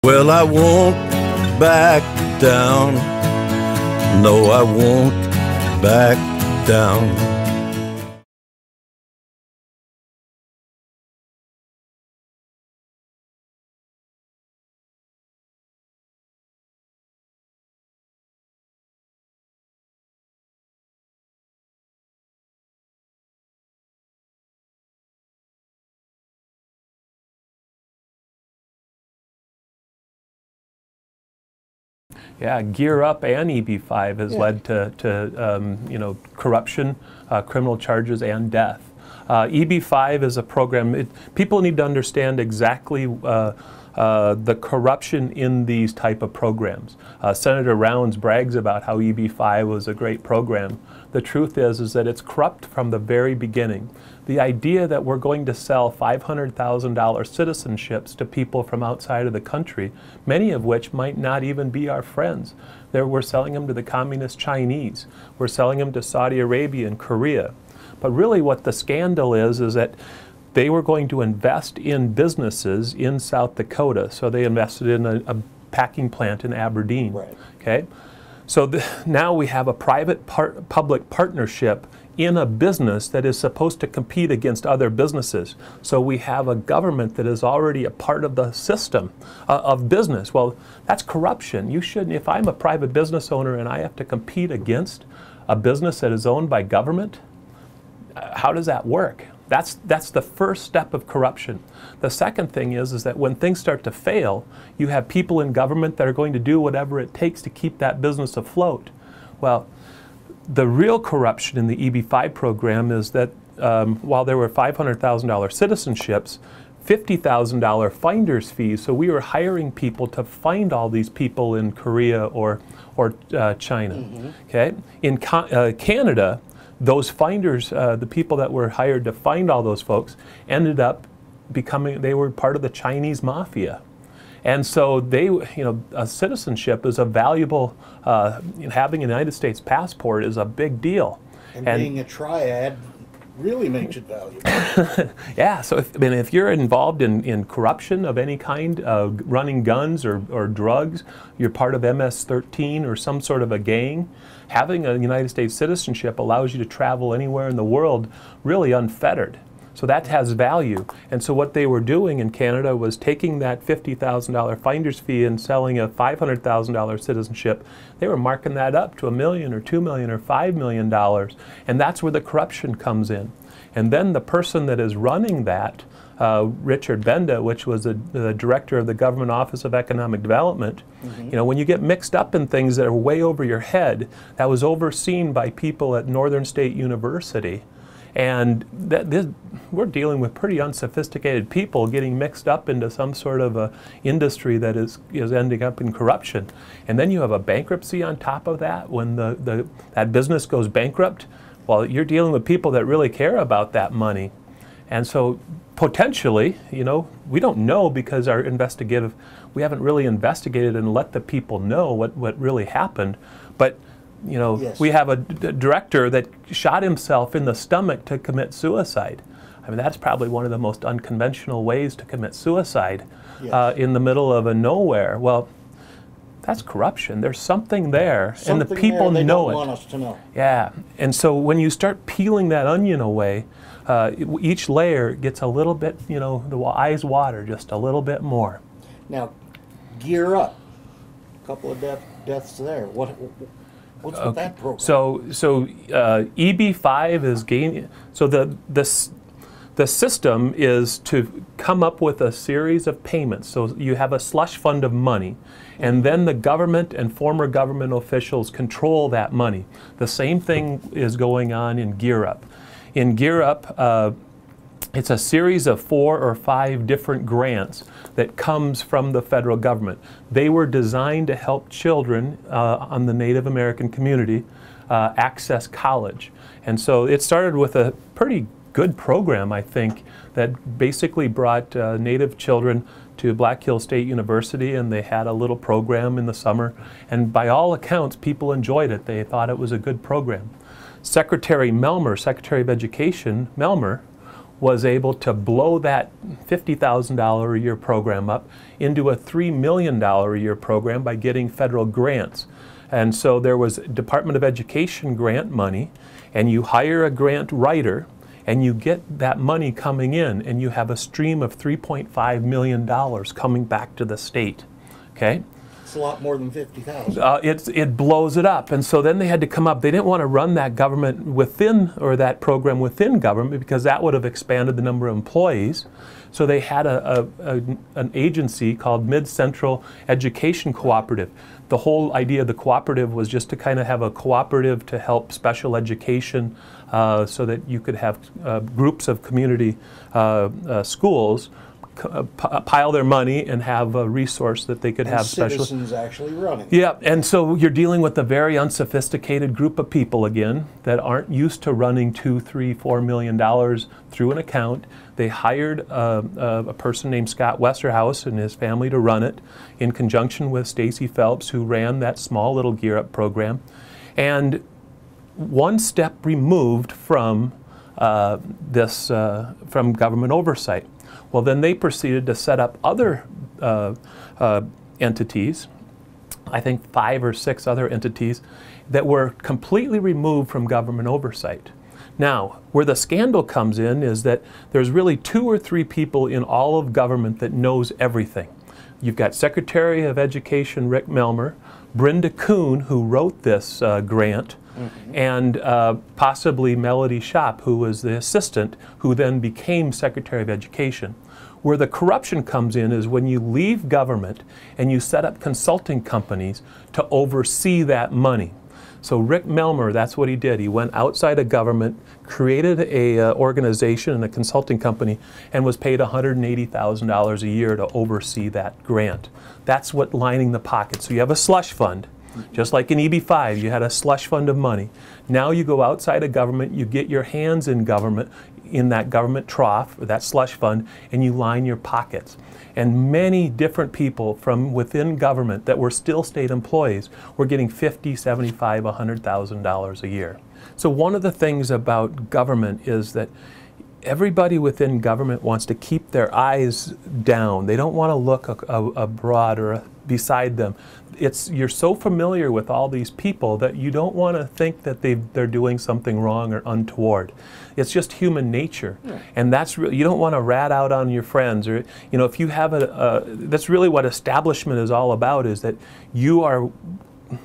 Well, I won't back down. No, I won't back down. Yeah, Gear Up and EB-5 has led to you know, corruption, criminal charges, and death. EB-5 is a program. People need to understand exactly the corruption in these type of programs. Senator Rounds brags about how EB-5 was a great program. The truth is that it's corrupt from the very beginning. The idea that we're going to sell $500,000 citizenships to people from outside of the country, many of which might not even be our friends. We're selling them to the communist Chinese. We're selling them to Saudi Arabia and Korea. But really what the scandal is that they were going to invest in businesses in South Dakota. So they invested in a packing plant in Aberdeen. Right. Okay? So now we have a private-public partnership in a business that is supposed to compete against other businesses. So we have a government that is already a part of the system of business. Well, that's corruption. You shouldn't, if I'm a private business owner and I have to compete against a business that is owned by government, how does that work? That's the first step of corruption. The second thing is that when things start to fail, you have people in government that are going to do whatever it takes to keep that business afloat. Well, the real corruption in the EB-5 program is that while there were $500,000 citizenships, $50,000 finder's fees. So we were hiring people to find all these people in Korea or China. Mm-hmm. Okay? In Canada, those finders, the people that were hired to find all those folks, ended up they were part of the Chinese mafia. And so a citizenship is a valuable, having a United States passport is a big deal. And being a triad really makes it valuable. Yeah, so if you're involved in corruption of any kind, running guns or drugs, you're part of MS-13 or some sort of a gang, having a United States citizenship allows you to travel anywhere in the world really unfettered. So that has value. And so what they were doing in Canada was taking that $50,000 finder's fee and selling a $500,000 citizenship. They were marking that up to $1 million or $2 million or $5 million. And that's where the corruption comes in. And then the person that is running that, Richard Benda, which was the director of the Government Office of Economic Development, you know, when you get mixed up in things that are way over your head, that was overseen by people at Northern State University. And we're dealing with pretty unsophisticated people getting mixed up into some sort of a industry that is ending up in corruption. And then you have a bankruptcy on top of that when that business goes bankrupt. Well, you're dealing with people that really care about that money. And so potentially, you know, we don't know because we haven't really investigated and let the people know what really happened. But you know, yes. We have a director that shot himself in the stomach to commit suicide. I mean, that's probably one of the most unconventional ways to commit suicide, yes. In the middle of a nowhere. Well, that's corruption. There's something there, and the people know it. They don't want us to know. Yeah, and so when you start peeling that onion away, each layer gets a little bit, you know, the eyes water just a little bit more. Now, Gear Up. A couple of deaths there. What's with that program? So EB-5 is gaining. So the system is to come up with a series of payments. So you have a slush fund of money, and then the government and former government officials control that money. The same thing is going on in Gear Up. In Gear Up, it's a series of 4 or 5 different grants that comes from the federal government. They were designed to help children on the Native American community access college. And so it started with a pretty good program, I think, that basically brought Native children to Black Hills State University, and they had a little program in the summer. And by all accounts, people enjoyed it. They thought it was a good program. Secretary Melmer, Secretary of Education Melmer, was able to blow that $50,000 a year program up into a $3 million a year program by getting federal grants. And so there was Department of Education grant money, and you hire a grant writer, and you get that money coming in, and you have a stream of $3.5 million coming back to the state. Okay? It's a lot more than 50,000. It blows it up. And so then they had to come up. They didn't want to run that government within, or that program within government, because that would have expanded the number of employees. So they had an agency called Mid-Central Education Cooperative. The whole idea of the cooperative was just to kind of have a cooperative to help special education, so that you could have groups of community schools pile their money and have a resource that they could have special citizens actually running. Yeah, and so you're dealing with a very unsophisticated group of people again that aren't used to running $2, $3, $4 million through an account. They hired a person named Scott Westerhouse and his family to run it in conjunction with Stacy Phelps, who ran that small little Gear Up program. And one step removed from from government oversight. Well, then they proceeded to set up other entities, I think 5 or 6 other entities, that were completely removed from government oversight. Now, where the scandal comes in is that there's really 2 or 3 people in all of government that knows everything. You've got Secretary of Education Rick Melmer, Brenda Kuhn, who wrote this grant, and possibly Melody Shop, who was the assistant, who then became Secretary of Education. Where the corruption comes in is when you leave government and you set up consulting companies to oversee that money. So Rick Melmer, that's what he did. He went outside of government, created a organization and a consulting company, and was paid $180,000 a year to oversee that grant. That's what lining the pocket. So you have a slush fund. Just like in EB-5, you had a slush fund of money. Now you go outside of government, you get your hands in government, in that government trough, or that slush fund, and you line your pockets. And many different people from within government that were still state employees were getting $50,000, $75,000, $100,000 a year. So one of the things about government is that everybody within government wants to keep their eyes down. They don't want to look abroad or beside them. You're so familiar with all these people that you don't want to think that they're doing something wrong or untoward. It's just human nature. Yeah. And that's you don't want to rat out on your friends, or if you have that's really what establishment is all about, is that you are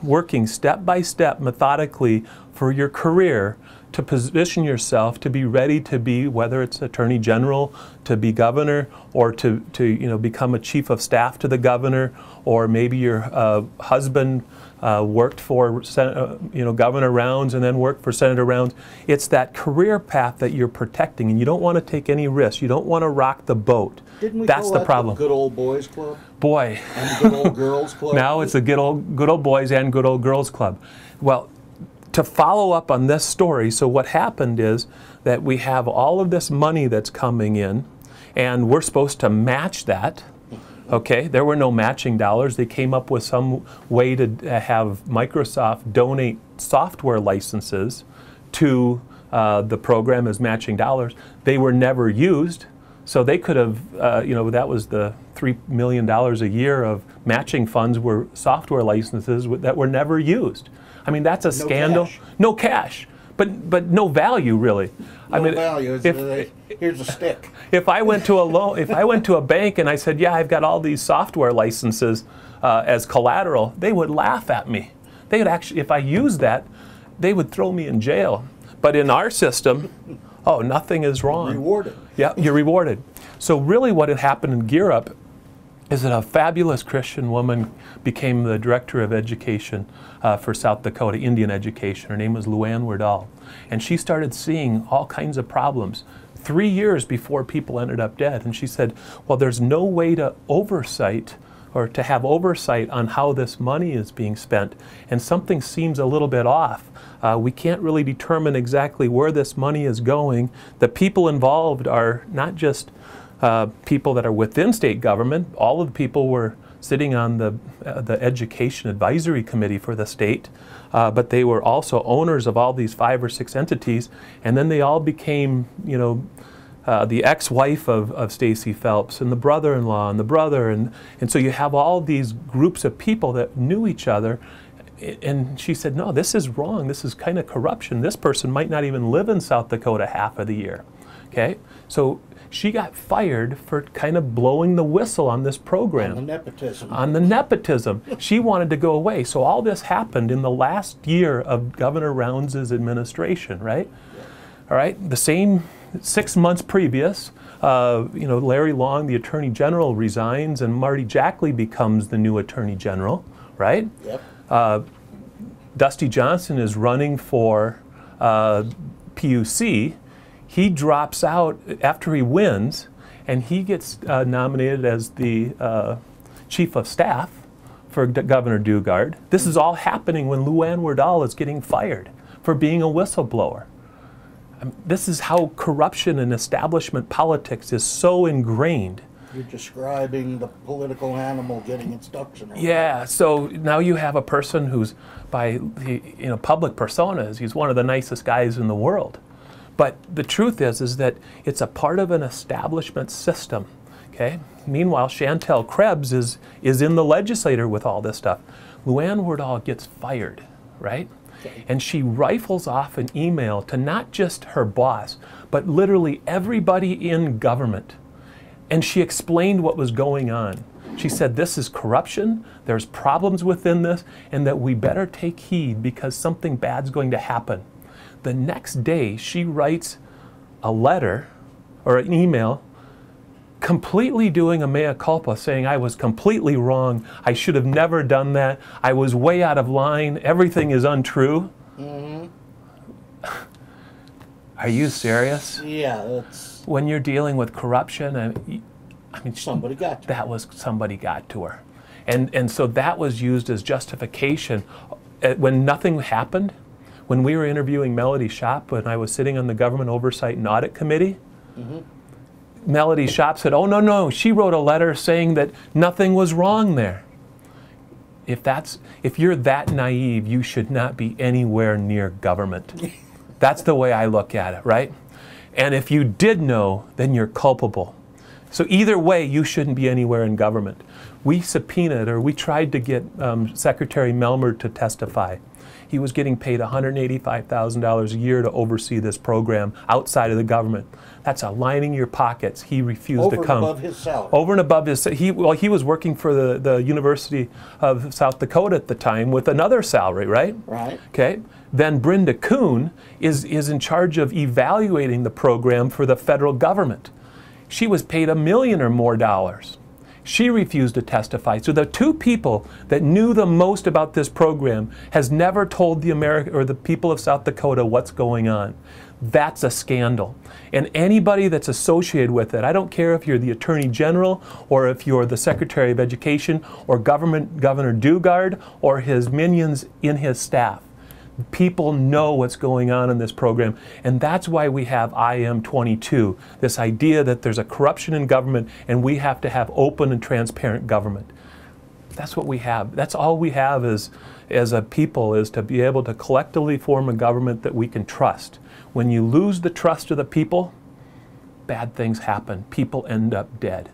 working step by step methodically for your career to position yourself to be ready to be, whether it's Attorney General, to be governor, or to become a chief of staff to the governor, or maybe your husband worked for Governor Rounds and then worked for Senator Rounds. It's that career path that you're protecting, and you don't want to take any risks. You don't want to rock the boat. Didn't we That's call the that problem. The good old boys club? Boy. And the good old girls club? Now it's the good old boys and good old girls club. Well, to follow up on this story, so what happened is that we have all of this money that's coming in, and we're supposed to match that. Okay, there were no matching dollars. They came up with some way to have Microsoft donate software licenses to the program as matching dollars. They were never used, so they could have, that was the $3 million a year of matching funds were software licenses that were never used. I mean, that's a scandal. No cash, but no value really. No value. Here's a stick. If I went to a bank and I said, "Yeah, I've got all these software licenses as collateral," they would laugh at me. They would actually, if I used that, they would throw me in jail. But in our system, oh, nothing is wrong. Rewarded. Yeah, you're rewarded. So really, what had happened in Gear Up is that a fabulous Christian woman became the director of education for South Dakota, Indian education. Her name was Luann Wardall. And she started seeing all kinds of problems 3 years before people ended up dead. And she said, well, there's no way to oversight or to have oversight on how this money is being spent. And something seems a little bit off. We can't really determine exactly where this money is going. The people involved are not just people that are within state government. All of the people were sitting on the Education Advisory Committee for the state, but they were also owners of all these 5 or 6 entities, and then they all became, the ex-wife of Stacy Phelps, and the brother-in-law, and the brother, and so you have all these groups of people that knew each other. And she said, no, this is wrong. This is kind of corruption. This person might not even live in South Dakota half of the year. Okay? So she got fired for kind of blowing the whistle on this program. On the nepotism. On the nepotism. She wanted to go away. So all this happened in the last year of Governor Rounds' administration, right? Yeah. All right? The same 6 months previous, you know, Larry Long, the Attorney General, resigns, and Marty Jackley becomes the new Attorney General, right? Yep. Dusty Johnson is running for PUC. He drops out after he wins, and he gets nominated as the Chief of Staff for Governor Dugard. This is all happening when Luann Wardall is getting fired for being a whistleblower. This is how corruption and establishment politics is so ingrained. You're describing the political animal getting its ducks in a row. Yeah, so now you have a person who's, by public personas, he's one of the nicest guys in the world. But the truth is that it's a part of an establishment system. Okay. Meanwhile, Shantel Krebs is in the legislature with all this stuff. Luann Wardall gets fired, right? Okay. And she rifles off an email to not just her boss, but literally everybody in government. And she explained what was going on. She said, this is corruption, there's problems within this, and that we better take heed because something bad's going to happen. The next day, she writes a letter or an email completely doing a mea culpa, saying, I was completely wrong, I should have never done that, I was way out of line, everything is untrue. Mm-hmm. Are you serious? Yeah, that's... When you're dealing with corruption, I mean, somebody got to her. That was somebody got to her. And so that was used as justification. When nothing happened, when we were interviewing Melody Shop, when I was sitting on the Government Oversight and Audit Committee, mm-hmm. Melody Shop said, oh, no, she wrote a letter saying that nothing was wrong there. If you're that naive, you should not be anywhere near government. That's the way I look at it, right? And if you did know, then you're culpable. So either way, you shouldn't be anywhere in government. We subpoenaed, or we tried to get Secretary Melmer to testify. He was getting paid $185,000 a year to oversee this program outside of the government. That's lining your pockets. He refused to come. Over and above his salary. Over and above his salary. He was working for the University of South Dakota at the time with another salary, right? Right. Okay. Then Brenda Kuhn is in charge of evaluating the program for the federal government. She was paid $1 million or more. She refused to testify. So the two people that knew the most about this program has never told the people of South Dakota what's going on. That's a scandal. And anybody that's associated with it, I don't care if you're the Attorney General or if you're the Secretary of Education or Governor Dugard or his minions in his staff. People know what's going on in this program, and that's why we have IM-22, this idea that there's a corruption in government and we have to have open and transparent government. That's what we have. That's all we have as a people, is to be able to collectively form a government that we can trust. When you lose the trust of the people, bad things happen. People end up dead.